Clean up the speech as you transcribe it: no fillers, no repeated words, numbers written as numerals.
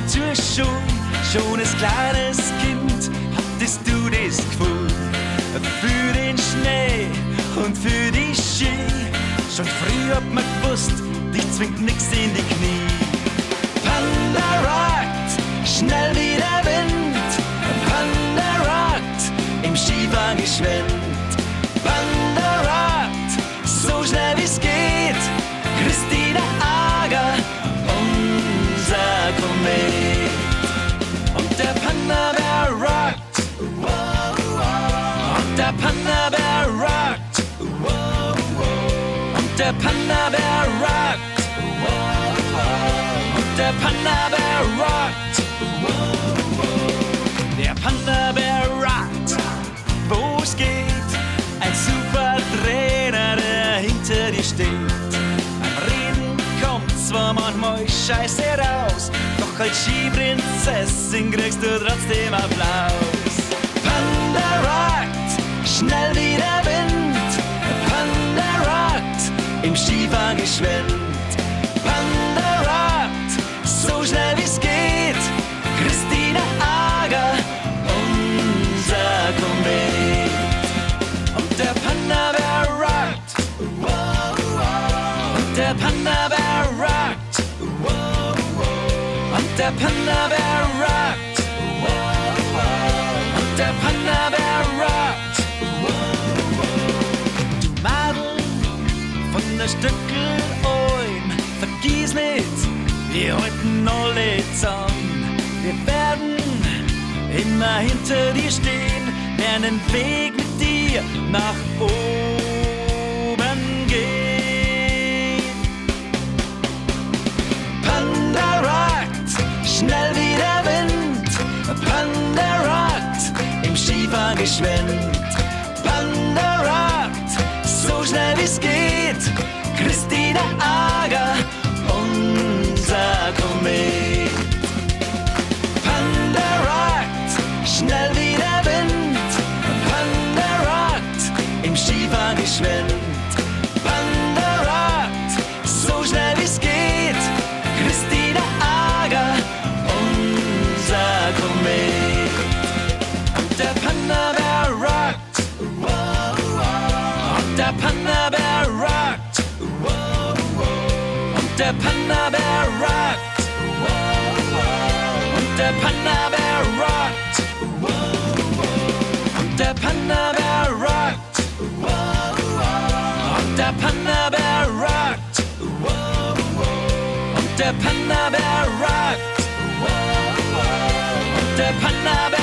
zur Schule, schon als kleines Kind hattest du das Gefühl für den Schnee und für die Ski. Schon früh hat man gewusst, dich zwingt nix in die Knie. Panda rockt, schnell wie der Wind. Panda rockt, im Skifahren geschwind. Panda rockt, so schnell wie's geht. Christina Ager, unser Komet. Und der Panda-Bär rockt, und der Panda-Bär rockt, und der Panda-Bär rockt, und der Panda-Bär rockt. Der Panda-Bär rockt, wo's geht. Ein super Trainer, der hinter dir steht. Beim Reden kommt zwar manchmal Scheiße raus, doch als Skiprinzessin kriegst du trotzdem Applaus. Panda rockt, schnell wie der Wind. Panda rockt, im Skifahren geschwind. Panda rockt, so schnell wie's geht. Christina Ager, unser Komet. Und der Panda-Bär rockt, und der Panda-Bär rockt, und der Panda-Bär rockt, und der Panda-Bär rockt. Du Madel von der Stöckel-Alm, vergiss nicht, wir halten alle zusammen. Wir werden immer hinter dir stehen, werden den Weg mit dir nach oben gehen. Panda rockt, schnell wie der Wind. Panda rockt, im Skifahren geschwind. Panda rockt, so schnell wie's geht. Christina Ager, unser Komet. Panda rockt, schnell wie der Wind. Panda rockt, im Skifahren geschwind. Panda rockt, so schnell wie's geht. Christina Ager, unser Komet. Und der Panda-Bär rockt, und der Panda-Bär rockt, und der Panda-Bär rockt, und der Panda-Bär rockt, und der Panda-Bär rockt, und der Panda-Bär rockt, und der Panda-Bär rockt, und der Panda-Bär